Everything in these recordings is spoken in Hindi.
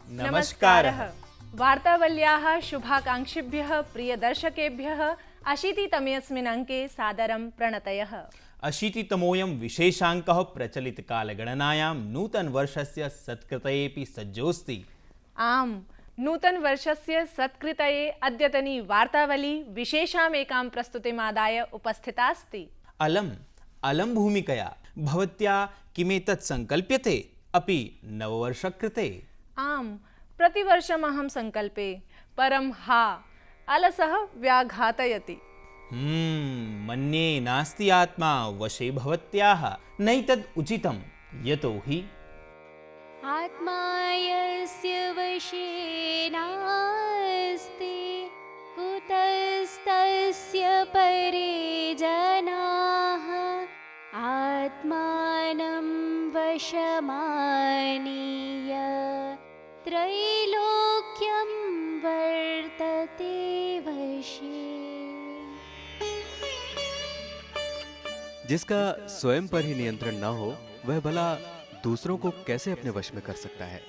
नमस्कारः। वार्तावल्याः शुभाकांक्षिभ्यः प्रियदर्शकेभ्यः अशीतितमेऽस्मिन् अंके सादरं प्रणतयः। अशीतितमोऽयं विशेषाङ्कः प्रचलितकालगणनायां नूतनवर्षस्य सत्कृतयेऽपि सज्जोऽस्ति। आम्, नूतनवर्षस्य सत्कृतये अद्यतनी वार्तावली विशेषामेकां प्रस्तुतिमादाय उपस्थितास्ति। अलम् भूमिकया भवत्या किमेतत् सङ्कल्प्यते अपि नववर्षकृते? आम्, प्रतिवर्षमहं सङ्कल्पे, परं अलसः व्याघातयति। मन्ये नास्ति आत्मा वशे भवत्याः, नैतद् उचितं, यतोहि आत्मा यस्य वशे नास्ति कुतस्तस्य परे जनाः आत्मानं वशमानीय त्रैलोक्यं वर्तते वशे। जिसका स्वयं पर ही नियंत्रण न हो वह भला दूसरों को कैसे अपने वश में कर सकता है।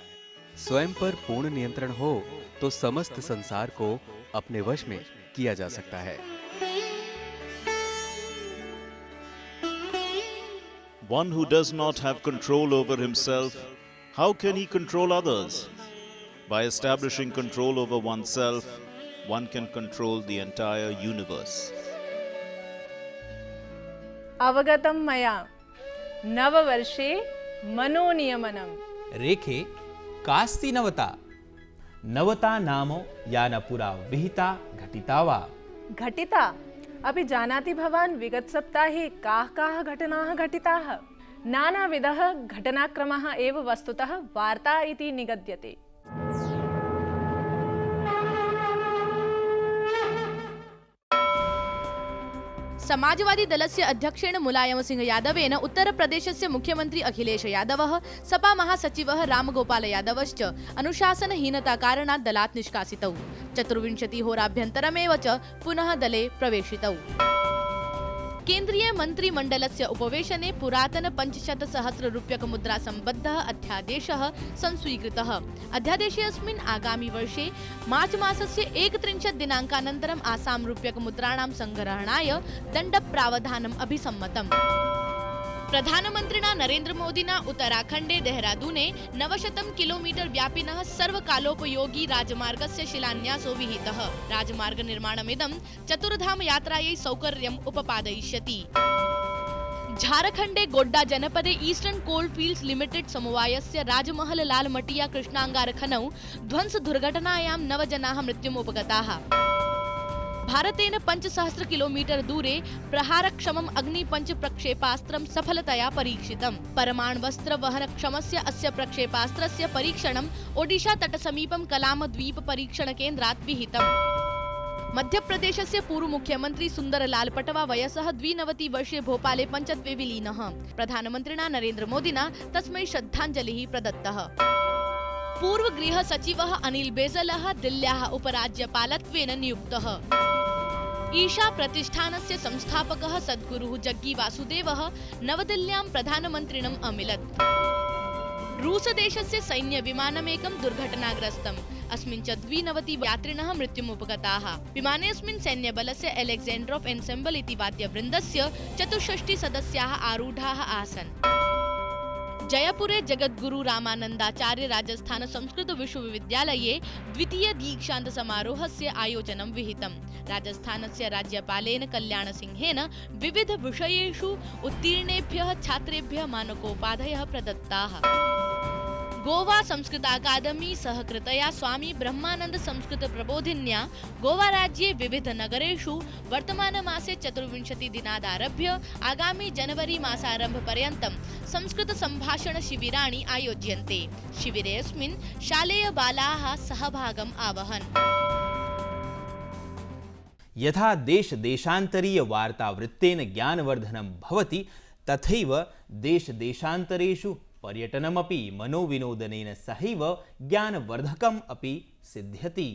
स्वयं पर पूर्ण नियंत्रण हो तो समस्त संसार को अपने वश में किया जा सकता है। One who does not have control over himself, how can he control others? By establishing control over oneself, one can control the entire universe. अवगतं मया नववर्षे मनोनियमनम्। रेखे कास्ति नवता? नवता नाम या न पुरा विहिता घटिता वा? घटिता? अपि जानाति भवान् विगतसप्ताहे काः घटनाः घटिताः? नानाविधः घटनाक्रमः एव वस्तुतः वार्ता इति निगद्यते। समाजवादी दलस्य अध्यक्षेण मुलायम सिंह यादवेन उत्तरप्रदेशस्य मुख्यमंत्री अखिलेश यादवः, सपा महासचिवः रामगोपाल यादवश्च अनुशासनहीनताकारणात् दलात् निष्कासितौ। 24 होराभ्यन्तरमेव च पुनः दले प्रवेशितौ। केन्द्रीय मंत्रिमण्डलस्य उपवेशने पुरातन 500 सहस्र रूप्यक मुद्रा सम्बद्धः अध्यादेशः संस्वीकृतः। अध्यादेशेऽस्मिन् आगामि वर्षे मार्च मासस्य 31 दिनाङ्कानन्तरम् आसां रूप्यक मुद्राणां सङ्ग्रहणाय दण्डप्रावधानम् अभिसम्मतम्। प्रधानमन्त्रिणा नरेन्द्र मोदिना उत्तराखण्डे देहरादूने 900 किलोमीटर व्यापिनः सर्वकालोपयोगी राजमार्गस्य शिलान्यासो विहितः। राजमार्ग निर्माणमिदं चतुर्धाम यात्रायै सौकर्यम् उपपादयिष्यति। झारखण्डे गोड्डा जनपदे ईस्टर्न कोल्डफील्ड्स लिमिटेड समवायस्य राजमहल लालमटिया कृष्णाङ्गारखनौ ध्वंस दुर्घटनायां 9 जनाः मृत्युम् उपगताः। भारतेन 5,000 किलोमीटर दूरे प्रहारक्षमम् अग्नि-5 प्रक्षेपास्त्रं सफलतया परीक्षितम्। परमाण्वस्त्र वहनक्षमस्य अस्य प्रक्षेपास्त्रस्य परीक्षणम् ओडिशा तटसमीपं कलामद्वीप परीक्षण केन्द्रात् विहितम्। मध्यप्रदेशस्य पूर्व मुख्यमंत्री सुंदरलाल पटवा वयसः 92 वर्षे भोपाले पञ्चत्वे विलीनः। प्रधानमन्त्रिणा नरेन्द्र मोदिना तस्मै श्रद्धाञ्जलिः प्रदत्तः। पूर्व गृह सचिवः अनिल बेजलः दिल्ल्याः उपराज्यपालत्वेन नियुक्तः। ईशा प्रतिष्ठानस्य संस्थापकः सद्गुरुः जग्गी वासुदेवः नवदिल्ल्यां प्रधानमन्त्रिणम् अमिलत्। रूसदेशस्य सैन्यविमानमेकं दुर्घटनाग्रस्तम्। अस्मिन् च 92 यात्रिणः मृत्युम् उपगताः। विमानेऽस्मिन् सैन्यबलस्य अलेक्जेण्ड्रोफ् एन्सेम्बल् इति वाद्यवृन्दस्य 64 सदस्याः आरूढाः आसन्। जयपुरे जगद्गुरु रामानन्दाचार्य राजस्थान संस्कृत विश्वविद्यालये द्वितीय दीक्षान्त समारोहस्य आयोजनं विहितम्। राजस्थानस्य राज्यपालेन कल्याणसिंहेन विविध विषयेषु उत्तीर्णेभ्यः छात्रेभ्यः मानकोपाधयः प्रदत्ताः। गोवा संस्कृत अकादमी सहकृतया स्वामी ब्रह्मानंद संस्कृत प्रबोधिन्या गोवा राज्ये विविध नगरेषु वर्तमानमासे 24 दिनादारभ्य आगामी जनवरी मासारम्भ पर्यन्तं संस्कृत सम्भाषण शिबिराणि आयोज्यन्ते। शिबिरेऽस्मिन् शालेय बालाः सहभागम् आवहन्। यथा देश देशान्तरीय वार्तावृत्तेन ज्ञानवर्धनं भवति, तथैव देश देशान्तरेषु पर्यटनमपि मनोविनोदनेन सहैव ज्ञानवर्धकम् अपि सिद्ध्यति।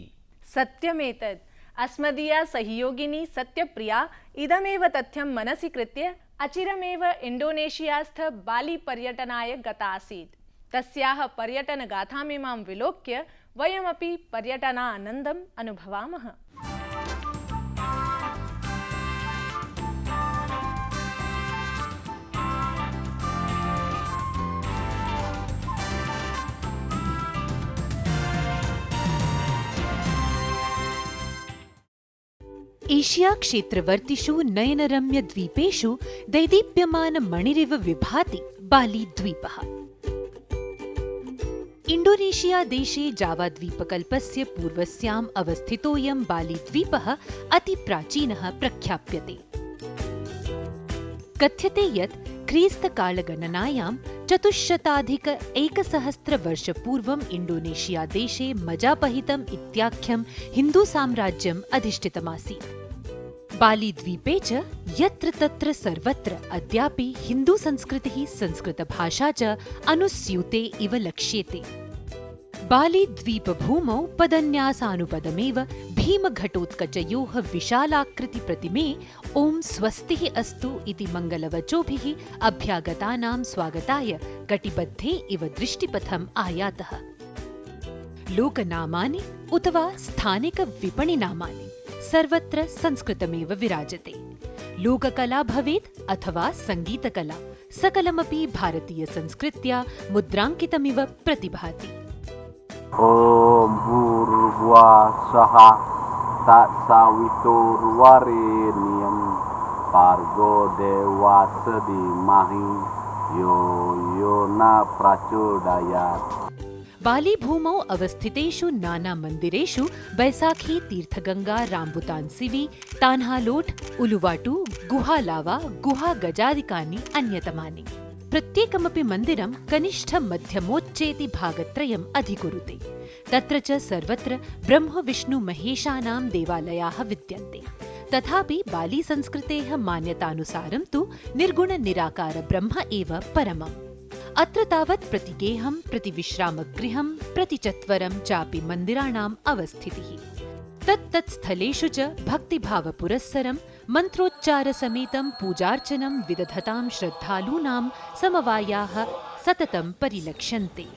सत्यमेतत्। अस्मदीया सहयोगिनी सत्यप्रिया इदमेव तथ्यं मनसि कृत्य अचिरमेव इंडोनेशियास्थ बाली पर्यटनाय गता आसीत्। तस्याः पर्यटनगाथामिमां विलोक्य वयमपि पर्यटनानन्दम् अनुभवामः। एशिया क्षेत्रवर्तिषु नयनरम्यद्वीपेषु दैदीप्यमानमणिरिव विभाति बाली द्वीपः। इंडोनेशिया देशे जावाद्वीपकल्पस्य पूर्वस्याम् अवस्थितोऽयं बालीद्वीपः अतिप्राचीनः प्रख्याप्यते। कथ्यते यत् ख्रीस्तकालगणनायां 400 वर्षपूर्वम् इंडोनेशिया देशे मजापहितम् इत्याख्यं हिन्दूसाम्राज्यम् अधिष्ठितमासीत्। बालीद्वीपे च यत्र तत्र सर्वत्र अद्यापि हिन्दूसंस्कृतिः संस्कृतभाषा च अनुस्यूते इव लक्ष्येते। बालीद्वीपभूमौ पदन्यासानुपदमेव भीमघटोत्कचयोः विशालाकृतिप्रतिमे ॐ स्वस्तिः अस्तु इति मङ्गलवचोभिः अभ्यागतानां स्वागताय कटिबद्धे इव दृष्टिपथम् आयातः। लोकनामानि उत वा स्थानिकविपणिनामानि सर्वत्र संस्कृतमेव विराजते। लोककला भवेत् अथवा सङ्गीतकला, सकलमपि भारतीयसंस्कृत्या मुद्राङ्कितमिव प्रतिभाति। Om Bhurvasvaha Tatsaviturvarenyam Bhargo Devasya Dhimahi Yo Yo न प्रचोदयात्। बाली भूमौ अवस्थितेषु नाना मंदिरेषु बैसाखी, तीर्थगंगा, रामबुतान सिवी, तान्हालोट, उलुवाटु, गुहालावा, गुहा गजादिकानि अन्यतमानि। प्रत्येकमपि मन्दिरं कनिष्ठ मध्यमोच्चेति भागत्रयम् अधिकुरुते। तत्र च सर्वत्र ब्रह्म विष्णु महेशानां देवालयाः विद्यन्ते। तथापि बाली संस्कृतेः मान्यतानुसारं तु निर्गुण निराकार ब्रह्म एव परमम्। अत्र तावत् प्रतिगेहं, प्रतिविश्रामगृहं, प्रतिचत्वरं चापि मन्दिराणाम् अवस्थितिः। तत्तत्स्थलेषु च भक्तिभावपुरस्सरं मन्त्रोच्चारसमेतं पूजार्चनं विदधतां श्रद्धालूनां समवायाः सततं परिलक्ष्यन्ते।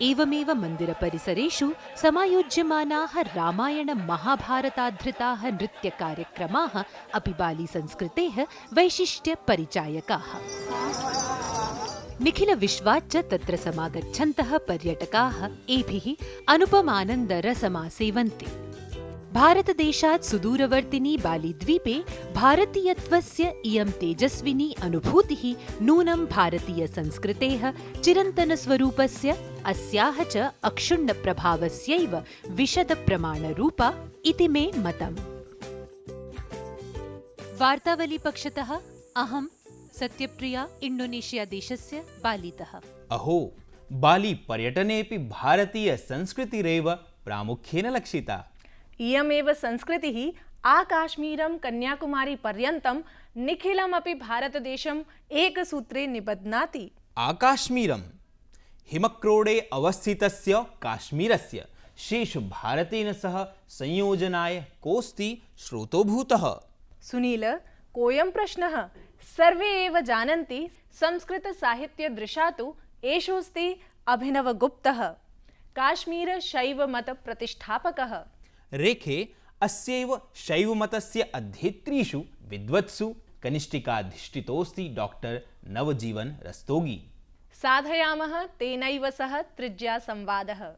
एवमेव मन्दिरपरिसरेषु समायोज्यमानाः रामायण-महाभारताधृताः नृत्यकार्यक्रमाः अपि बालीसंस्कृतेः वैशिष्ट्यपरिचायकाः। निखिलविश्वाच्च तत्र समागच्छन्तः पर्यटकाः एभिः अनुपमानन्दरसमासेवन्ते। भारतदेशात् सुदूरवर्तिनि बालीद्वीपे भारतीयत्वस्य इयं तेजस्विनी अनुभूतिः नूनं भारतीयसंस्कृतेः चिरन्तनस्वरूपस्य अस्याः च अक्षुण्णप्रभावस्यैव विशदप्रमाणरूपा इति मे मतम्। वार्तावलीपक्षतः अहं सत्यप्रिया, इंडोनेशिया देशस्य बालीतः। अहो, बाली पर्यटनेऽपि भारतीयसंस्कृतिरेव प्रामुख्येन लक्षिता। इयमेव संस्कृतिः आकाश्मीरं कन्याकुमारी पर्यन्तं निखिलमपि भारतदेशम् एकसूत्रे निबध्नाति। आकाश्मीरं हिमक्रोडे अवस्थितस्य काश्मीरस्य शेषभारतेन सह संयोजनाय कोऽस्ति श्रोतोभूतः। सुनील, कोऽयं प्रश्नः? सर्वे एव जानन्ति संस्कृतसाहित्यदृशा तु एषोऽस्ति अभिनवगुप्तः, काश्मीरशैवमतप्रतिष्ठापकः। रेखे अस्यैव शैवमतस्य अध्येतृषु विद्वत्सु कनिष्ठिकाधिष्ठितोऽस्ति डॉक्टर नवजीवन रस्तोगी। साधयामः तेनैव सह त्रिज्यासंवादः।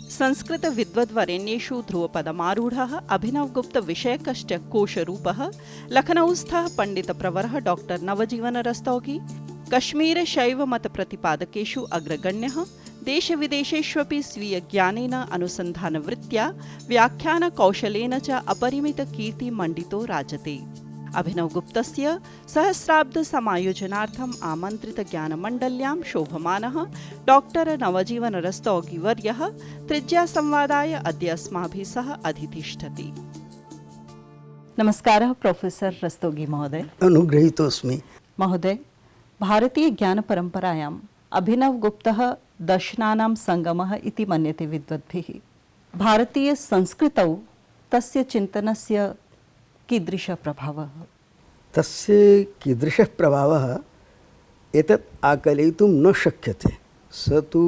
संस्कृत विद्वद्वरेण्येषु ध्रुवपदमारूढः अभिनवगुप्त विषयकश्च कोशरूपः लखनऊस्थः पंडितप्रवरः डॉक्टर नवजीवन रस्तोगी कश्मीर शैव मत प्रतिपादकेषु अग्रगण्यः देशविदेशेष्वपि स्वीय ज्ञानेन अनुसन्धानवृत्त्या व्याख्यानकौशलेन च अपरिमितकीर्तिमण्डितो राजते। अभिनवगुप्तस्य सहस्राब्द समायोजनार्थम् आमन्त्रित ज्ञानमण्डल्यां शोभमानः डॉक्टर नवजीवन रस्तोगी वर्यः त्रिज्यासंवादाय अद्य अस्माभिः सह अधितिष्ठति। नमस्कारः प्रोफेसर रस्तोगी महोदय। अनुगृहीतोऽस्मि महोदय, भारतीय ज्ञानपरम्परायाम् अभिनवगुप्तः दर्शनानां सङ्गमः इति मन्यते विद्वद्भिः। भारतीयसंस्कृतौ तस्य चिन्तनस्य कीदृशः प्रभावः? तस्य कीदृशः प्रभावः एतत् आकलयितुं न शक्यते। स तु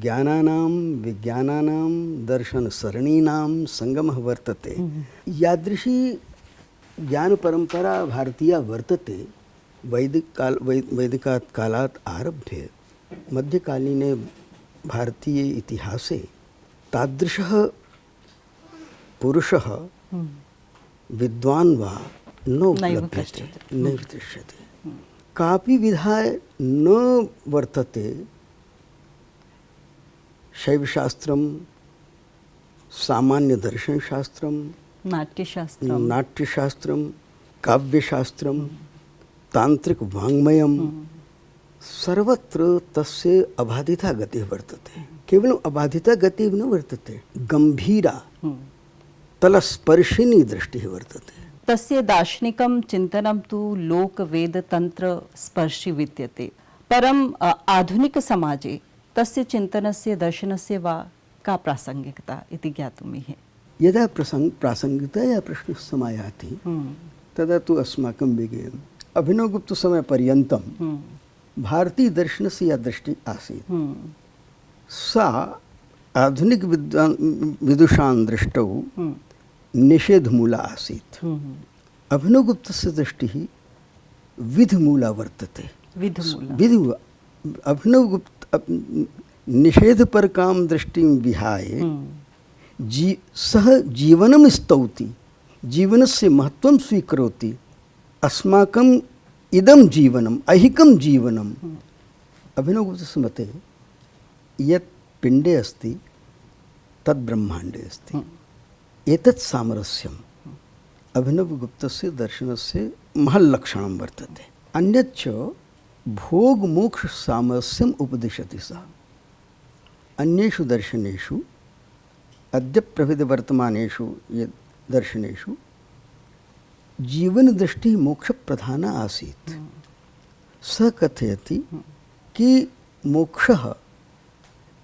ज्ञानानां विज्ञानानां दर्शनसरणीनां सङ्गमः वर्तते। यादृशी ज्ञानपरम्परा भारतीया वर्तते वैदिकात् कालात् आरभ्य मध्यकालीने भारतीय इतिहासे तादृशः पुरुषः विद्वान् वा न उपलभ्यते, नैव दृश्यते। कापि विधा न वर्तते। शैवशास्त्रं, सामान्यदर्शनशास्त्रं, नाट्यशास्त्रं, काव्यशास्त्रं, तान्त्रिकवाङ्मयं, सर्वत्र तस्य अबाधिता गतिः वर्तते। केवलम् अबाधिता गतिः न वर्तते, गम्भीरा तलस्पर्शिनी दृष्टिः वर्तते। तस्य दार्शनिकं चिन्तनं तु लोकवेदतन्त्रस्पर्शि विद्यते। परम् आधुनिकसमाजे तस्य चिन्तनस्य दर्शनस्य वा का प्रासङ्गिकता इति ज्ञातुमिहे। यदा प्रासङ्गिकतया प्रश्नः समायाति तदा तु अस्माकं विज्ञेयम् अभिनवगुप्तसमयपर्यन्तं भारतीयदर्शनस्य या दृष्टिः आसीत् सा आधुनिकविदुषां दृष्टौ निषेधमूला आसीत्। अभिनवगुप्तस्य दृष्टिः विधिमूला वर्तते। अभिनवगुप्त निषेधपरकां दृष्टिं विहाय सः जीवनं स्तौति, जीवनस्य महत्त्वं स्वीकरोति। अस्माकम् इदं जीवनम् ऐहिकं जीवनम् अभिनवगुप्तस्य मते यत् पिण्डे अस्ति तद् ब्रह्माण्डे अस्ति। एतत् सामरस्यम् अभिनवगुप्तस्य दर्शनस्य महल्लक्षणं वर्तते। अन्यच्च भोगमोक्षसामरस्यम् उपदिशति सः। अन्येषु दर्शनेषु अद्य प्रभृतिवर्तमानेषु यत् दर्शनेषु जीवनदृष्टिः मोक्षप्रधाना आसीत्। सः कथयति कि मोक्षः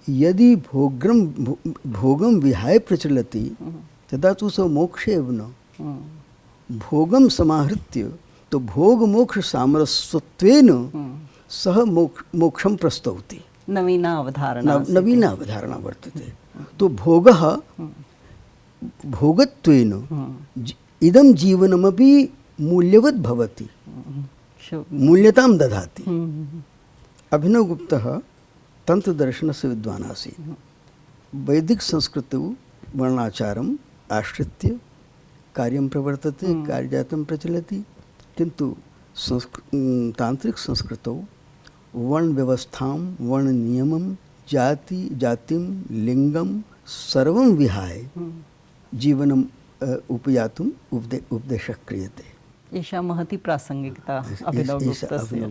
यदि भोगं विहाय प्रचलति तदा तु सः मोक्षे एव न। भोगं समाहृत्य तो भोगमोक्षसामरस्यत्वेन सः मोक्षं प्रस्तौति। नवीना अवधारणा वर्तते। तो भोगः भोगत्वेन इदं जीवनमपि मूल्यवत् भवति, मूल्यतां ददाति। अभिनवगुप्तः तन्त्रदर्शनस्य विद्वान् आसीत्। वैदिकसंस्कृतौ वर्णाचारम् आश्रित्य कार्यं प्रवर्तते, कार्यजातं प्रचलति। किन्तु तान्त्रिकसंस्कृतौ वर्णव्यवस्थां, वर्णनियमं, जातिं, लिङ्गं सर्वं विहाय जीवनम् उपयातुम् उपदेशः क्रियते। एषा महती प्रासङ्गिकता अभिनवगुप्तस्य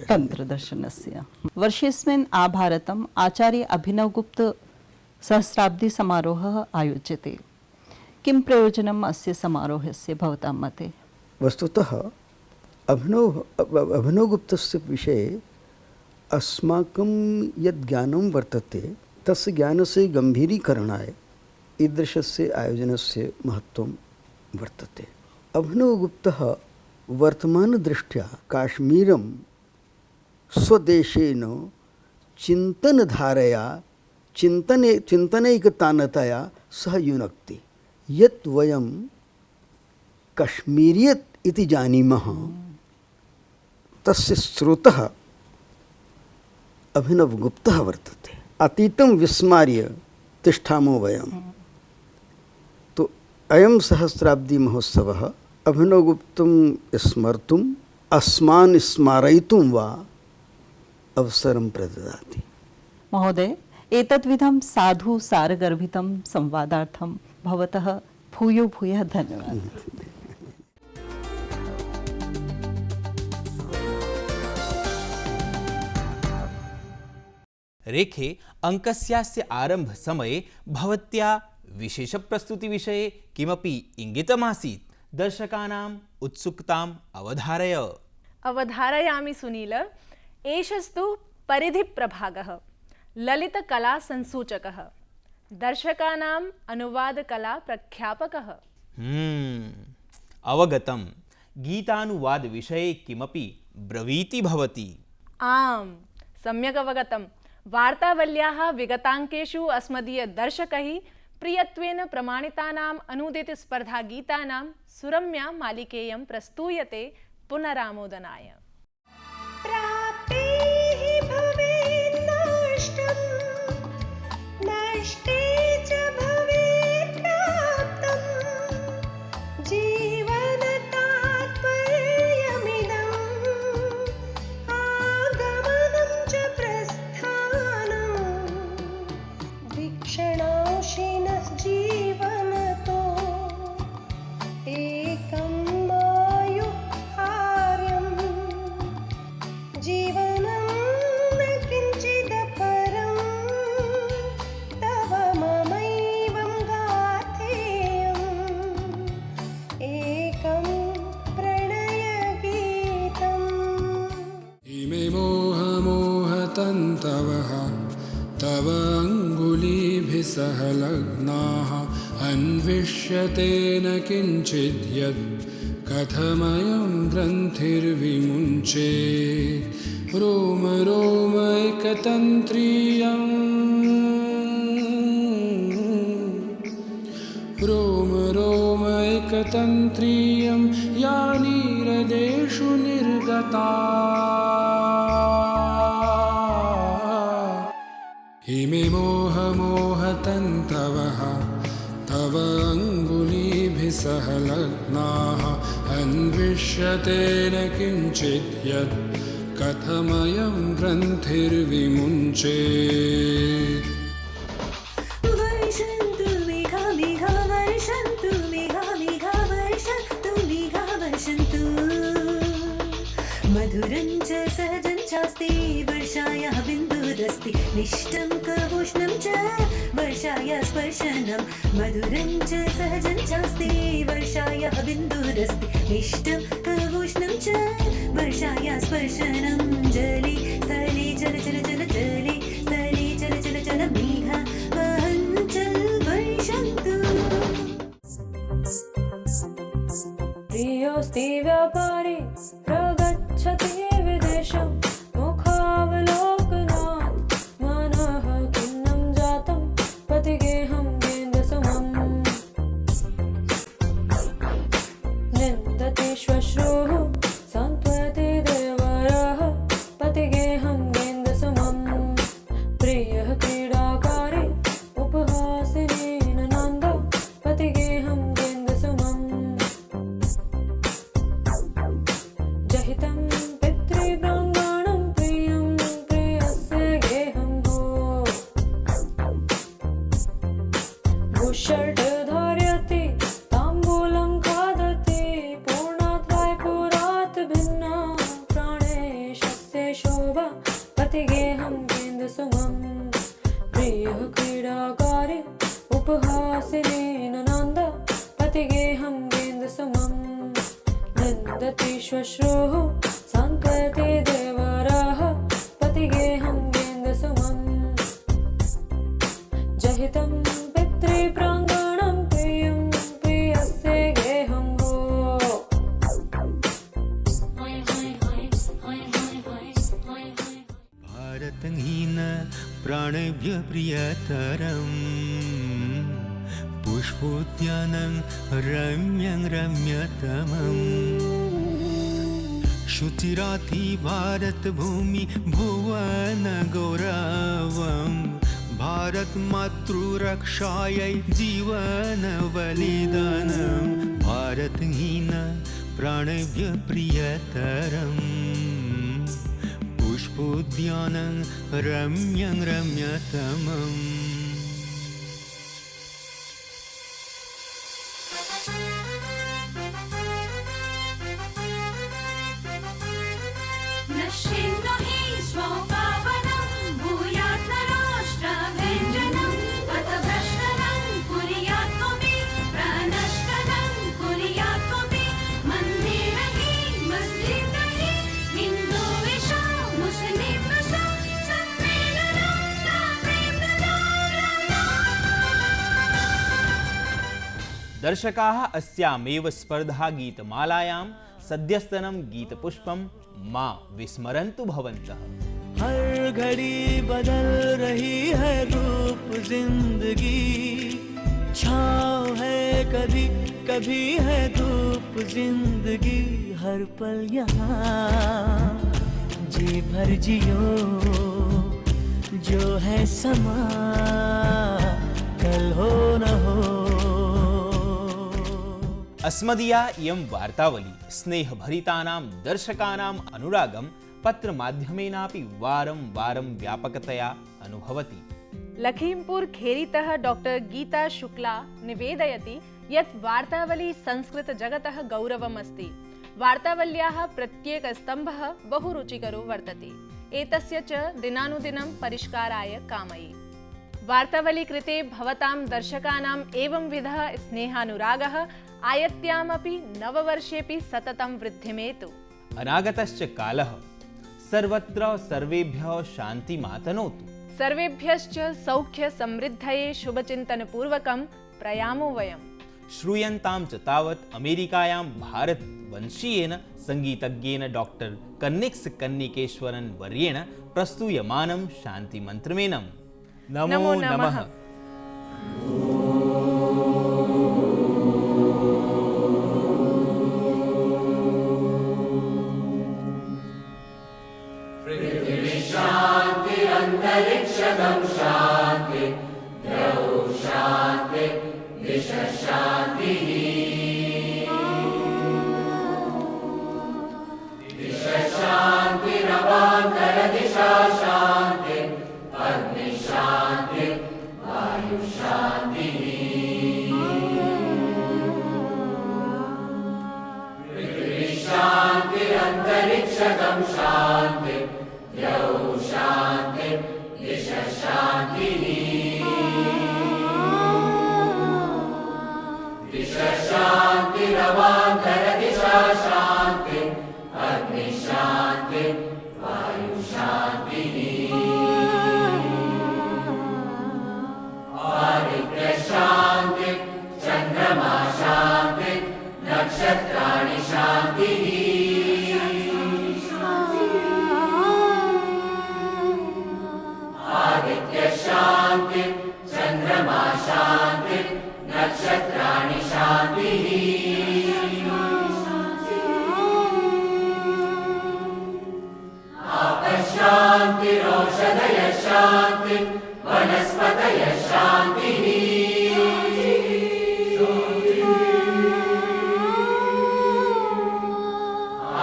तन्त्रदर्शनस्य। वर्षेऽस्मिन् आभारतम् आचार्य अभिनवगुप्त सहस्राब्दिसमारोहः आयोज्यते। किं प्रयोजनम् अस्य समारोहस्य भवतां मते? वस्तुतः अभिनवगुप्तस्य विषये अस्माकं यद् ज्ञानं वर्तते तस्य ज्ञानस्य गम्भीरीकरणाय ईदृशस्य आयोजनस्य महत्त्वं वर्तते। अभिनवगुप्तः वर्तमानदृष्ट्या काश्मीरं स्वदेशेन चिन्तनधारया चिन्तनैकतानतया सह युनक्ति। यत् वयं कश्मीरियत् इति जानीमः तस्य स्रोतः अभिनवगुप्तः वर्तते। अतीतं विस्मार्य तिष्ठामो वयं। तो अयं सहस्राब्दी महोत्सवः अभिनवगुप्तं स्मर्तुम् अस्मान् स्मारयितुं वा अवसरं प्रददाति। महोदय, एतद्विधं साधु सारगर्भितं संवादार्थं भवतः भूयो भूयः धन्यवादः। रेखे अङ्कस्यास्य आरम्भसमये भवत्या विशेषप्रस्तुतिविषये किमपि इङ्गितमासीत्? दर्शकानाम् उत्सुकताम् अवधारयामि सुनील। एषस्तु परिधिप्रभागः। ललितकलासंसूचकः, दर्शकानाम् अनुवादकला प्रख्यापकः। अवगतं। गीतानुवादविषये किमपि ब्रवीति भवति? आम्, सम्यक् अवगतं। वार्तावल्याः विगताङ्केषु अस्मदीयदर्शकैः प्रियत्वेन प्रमाणितानाम् अनूदितस्पर्धागीतानां सुरम्या मालिकेयं प्रस्तूयते पुनरामोदनाय। तव अङ्गुलीभिः सह लग्नाः अन्विष्यते न किञ्चिद् यत् कथमयं ग्रन्थिर्विमुञ्चेत् रोम रोमैकतन्त्रीयम् रोम रोमैकतन्त्रीयं यानिरदेषु निर्गता इमे मोहतन्तवः तव अङ्गुलीभिः सह लग्नाः अन्विष्यते न किञ्चित् यत् कथमयं ग्रन्थिर्विमुञ्चेत् वर्षन्तु मेघा मेघा वर्षन्तु मेघा मेघा वर्षन्तु मेघा वर्षन्तु मधुरं च सहजं चास्ति वर्षायाः बिन्दुरस्ति निष्टं कवोष्णं च वर्षाया स्पर्शनं मधुरं च सहजं चास्ति वर्षायाः बिन्दुरस्ति निष्टं कवोष्णं च वर्षाया स्पर्शनं जले स्थले चल चल चल जले स्थले चल चल चल मेघा वहञ्चल वर्षन्तु प्रियोऽस्ति व्यापारी प्रगच्छति विदेशं मुखावलोकनात् मनः खिन्नं जातं पतिगेहं गेन्दसमम् निन्दति श्वश्रूः सान्त्वयति देवरः पतिगेहं गेन्दसमम् प्रियः क्रीडाकारी उपहासिनी नन्द पतिगेहं गेन्दसमम् जहितं पितृप्राङ्गणं प्रियं प्रियस्य गेहं हो भूषट धारयति ताम्बूलं खादति पूर्णात् वायपुरात् भिन्ना प्राणेशस्य शोभा पतिगेहं गेन्दसमम् प्रियः क्रीडाकारी उपहासिनी नन्द पतिगेहं गेन्दसमम् निन्दति श्वश्रूः सान्त्वयति देवरः पतिगेहं गेन्दसमम् जहितं पितृप्राङ्गणं प्रियं प्रियस्य गेहं हो भारतहीन प्राणेभ्य प्रियतरम् पुष्पोद्यानं रम्यं रम्यतमम् शुचिराति भारतभूमि भुवन गौरवं भारत मातृरक्षायै जीवन बलिदानं भारतहीन प्राणेभ्य प्रियतरम् पुष्पोद्यानं रम्यं रम्यतमम् नश्येन्नो हि स्वपावनं भूयात् न राष्ट्रभञ्जनं पथभ्रष्टनं कुर्यात् कोऽपि प्रनष्टनं कुर्यात् कोऽपि मन्दिरहि मस्जिदहि हिन्दुविषा मुस्लिमविषा सम्मेलनं दर्शकाः अस्यामेव स्पर्धा गीतमालायां सद्यस्तनं गीतपुष्पं मा विस्मरन्तु भवन्तः। हर घड़ी बदल रही है रूप जिंदगी, छाँव है कभी कभी है धूप जिंदगी, हर पल यहाँ जी भर जियो, जो है समा कल हो न हो। अस्मदीया इयं वार्तावली स्नेहभरितानां दर्शकानाम् अनुरागं पत्रमाध्यमेनापि वारं वारं व्यापकतया अनुभवति। लखीमपुर खेरीतः डॉक्टर गीता शुक्ला निवेदयति यत् वार्तावली संस्कृत जगतः गौरवम् अस्ति। वार्तावल्याः प्रत्येकस्तम्भः बहु रुचिकरो वर्तते। एतस्य च दिनानुदिनं परिष्काराय कामये। वार्तावली कृते भवतां दर्शकानाम् एवंविधः स्नेहानुरागः आयत्यामपि नववर्षेऽपि सततं वृद्धिमेतु। अनागतश्च कालः सर्वत्र सर्वेभ्यः शान्तिमातनोतु। सर्वेभ्यश्च सौख्य समृद्धये शुभचिन्तनपूर्वकं प्रयामो वयम्। श्रूयन्तां च तावत् अमेरिकायां भारतवंशीयेन संगीतज्ञेन डॉक्टर कन्निक्स कन्निकेश्वरन् वर्येण प्रस्तूयमानं शान्तिमन्त्रमेनं। नमो नमः। शांति अंतरिक्षं शांति, द्यौ शांति, दिश शांति, दिश शांति, नवांतर दिशा शांति, अग्नि शांति, वायु शांति, पृथ्वी शांति अंतरिक्षं शांति, द्यौ शांति, दिश शांति, दिश शांति, नवांतर दिशा शांति, अग्नि शांति, वायु शांति, आदित्य शांति, चंद्रमा शांति, नक्षत्राणि शांति, आदित्य शांति, चंद्रमा शांति, नक्षत्राणि शांति, आपः शांति, औषधयः शांति, वनस्पतयः शांति,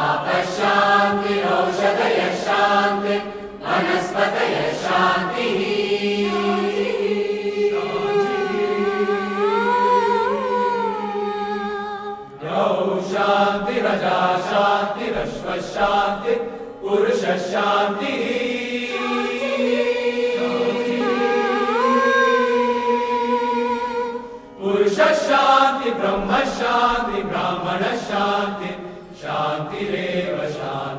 आपः शांति, औषधयः शांति, वनस्पतयः शांति, द्यौ शांति, रजा शांति, रश्व शांति, पुरुष शांति, पुरुष शांति, ब्रह्म शांति, ब्राह्मण शांति, शांतिरेव शांति।